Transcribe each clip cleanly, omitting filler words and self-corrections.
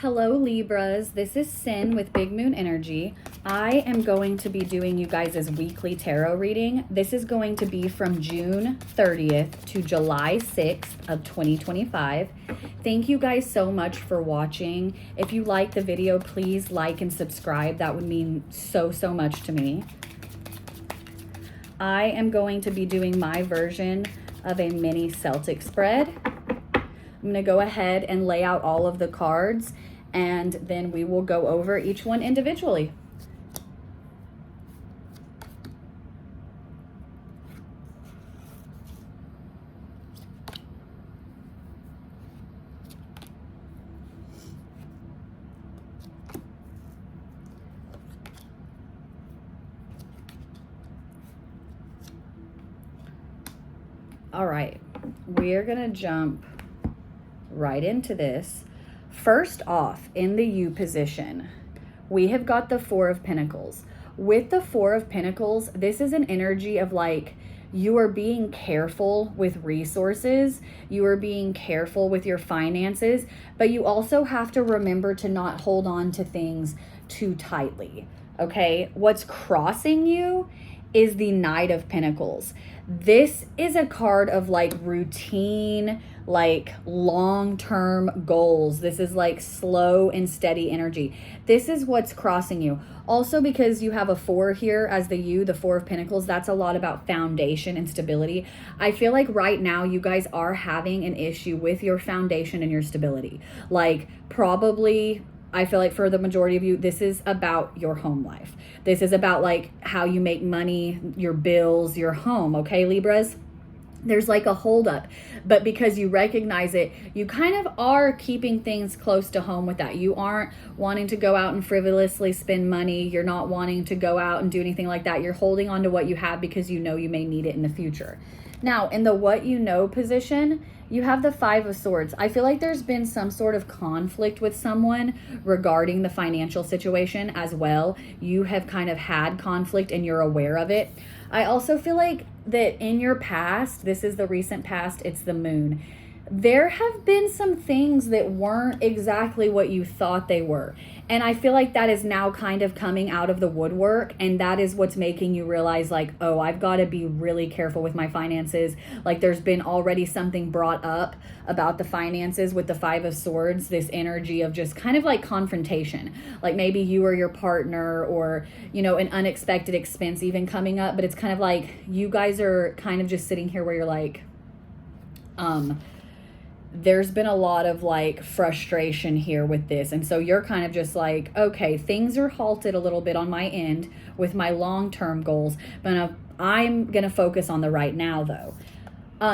Hello Libras, this is Sin with Big Moon Energy. I am going to be doing you guys' weekly tarot reading. This is going to be from June 30th to July 6th of 2025. Thank you guys so much for watching. If you like the video, please like and subscribe. That would mean so much to me. I am going to be doing my version of a mini Celtic spread. I'm going to go ahead and lay out all of the cards, and then we will go over each one individually. All right, we are going to jump right into this. First off, in the U position, we have got the Four of Pentacles. With the Four of Pentacles, this is an energy of like, you are being careful with resources, you are being careful with your finances, but you also have to remember to not hold on to things too tightly, okay? What's crossing you is the Knight of Pentacles. This is a card of like routine, like long-term goals. This is like slow and steady energy. This is what's crossing you. Also, because you have a 4 here as the Four of Pentacles, that's a lot about foundation and stability. I feel like right now you guys are having an issue with your foundation and your stability. Like probably, I feel like for the majority of you, this is about your home life. This is about like how you make money, your bills, your home, okay, Libras? There's like a holdup, but because you recognize it, you kind of are keeping things close to home with that. You aren't wanting to go out and frivolously spend money. You're not wanting to go out and do anything like that. You're holding on to what you have because you know you may need it in the future. Now, in the what you know position, you have the Five of Swords. I feel like there's been some sort of conflict with someone regarding the financial situation as well. You have kind of had conflict and you're aware of it. I also feel like that in your past, this is the recent past, it's the moon, there have been some things that weren't exactly what you thought they were. And I feel like that is now kind of coming out of the woodwork, and that is what's making you realize like, oh, I've got to be really careful with my finances. Like there's been already something brought up about the finances with the Five of Swords, this energy of just kind of like confrontation. Like maybe you or your partner, or, you know, an unexpected expense even coming up, but it's kind of like you guys are kind of just sitting here where you're like, there's been a lot of like frustration here with this. And so you're kind of just like, okay, things are halted a little bit on my end with my long-term goals, but I'm going to focus on the right now though.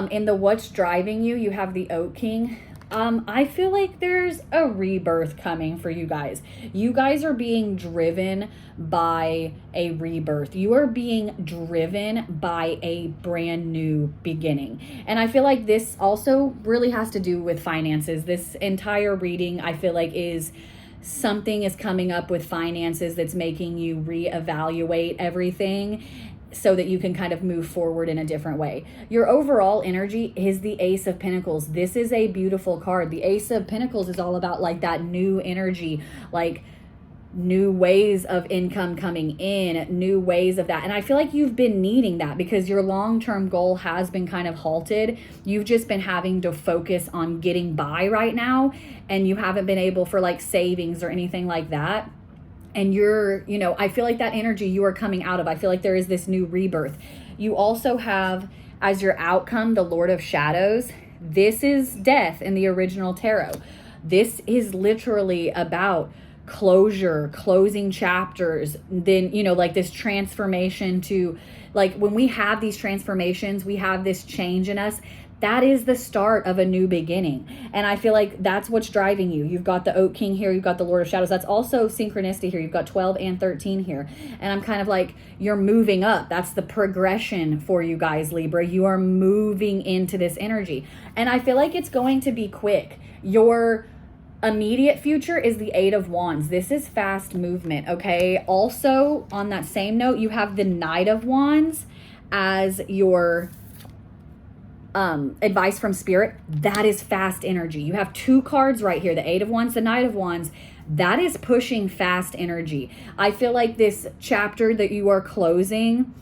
In the what's driving you, you have the Oak King. I feel like there's a rebirth coming for you guys. You guys are being driven by a rebirth. You are being driven by a brand new beginning. And I feel like this also really has to do with finances. This entire reading, I feel like, is something is coming up with finances that's making you reevaluate everything, so that you can kind of move forward in a different way. Your overall energy is the Ace of Pentacles. This is a beautiful card. The Ace of Pentacles is all about like that new energy, like new ways of income coming in, new ways of that. And I feel like you've been needing that because your long-term goal has been kind of halted. You've just been having to focus on getting by right now, and you haven't been able for like savings or anything like that. And you're, you know, I feel like that energy you are coming out of. I feel like there is this new rebirth. You also have as your outcome the Lord of Shadows. This is death in the original tarot. This is literally about closure, closing chapters. Then, you know, like this transformation to, like when we have these transformations, we have this change in us. That is the start of a new beginning. And I feel like that's what's driving you. You've got the Oak King here. You've got the Lord of Shadows. That's also synchronicity here. You've got 12 and 13 here. And I'm kind of like, you're moving up. That's the progression for you guys, Libra. You are moving into this energy. And I feel like it's going to be quick. Your immediate future is the Eight of Wands. This is fast movement, okay? Also, on that same note, you have the Knight of Wands as your advice from Spirit, that is fast energy. You have 2 cards right here, the Eight of Wands, the Knight of Wands. That is pushing fast energy. I feel like this chapter that you are closing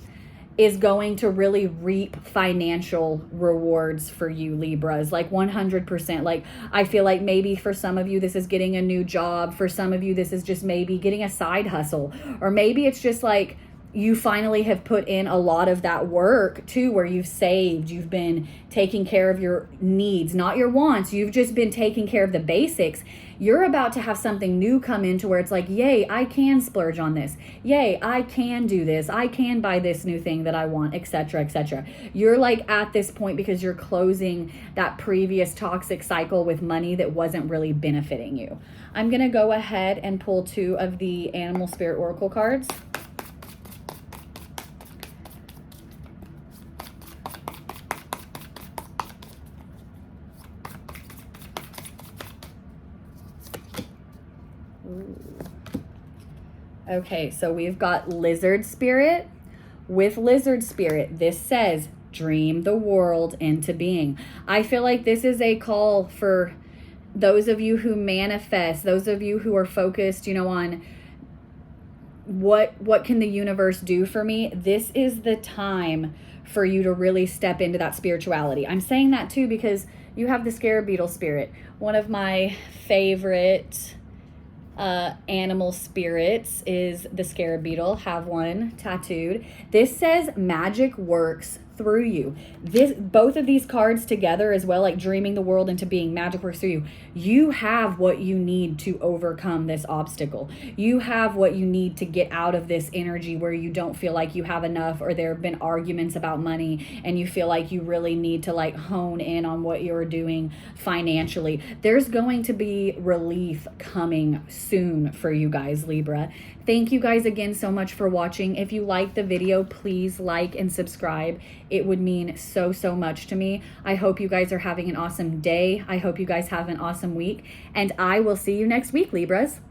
is going to really reap financial rewards for you, Libras, like 100%. Like, I feel like maybe for some of you, this is getting a new job. For some of you, this is just maybe getting a side hustle. Or maybe it's just like, you finally have put in a lot of that work too, where you've saved, you've been taking care of your needs, not your wants. You've just been taking care of the basics. You're about to have something new come into where it's like, yay, I can splurge on this. Yay, I can do this. I can buy this new thing that I want, etc., etc. You're like at this point because you're closing that previous toxic cycle with money that wasn't really benefiting you. I'm going to go ahead and pull 2 of the Animal Spirit Oracle cards. Okay, so we've got Lizard Spirit. With Lizard Spirit, this says, dream the world into being. I feel like this is a call for those of you who manifest, those of you who are focused, on what can the universe do for me? This is the time for you to really step into that spirituality. I'm saying that too because you have the Scarab Beetle Spirit. One of my favorite animal spirits is the scarab beetle. Have one tattooed. This says magic works through you. Both of these cards together as well, like dreaming the world into being, magic works through you. You have what you need to overcome this obstacle. You have what you need to get out of this energy where you don't feel like you have enough, or there have been arguments about money and you feel like you really need to like hone in on what you're doing financially. There's going to be relief coming soon for you guys, Libra. Thank you guys again so much for watching. If you liked the video, please like and subscribe. It would mean so much to me. I hope you guys are having an awesome day. I hope you guys have an awesome week. And I will see you next week, Libras.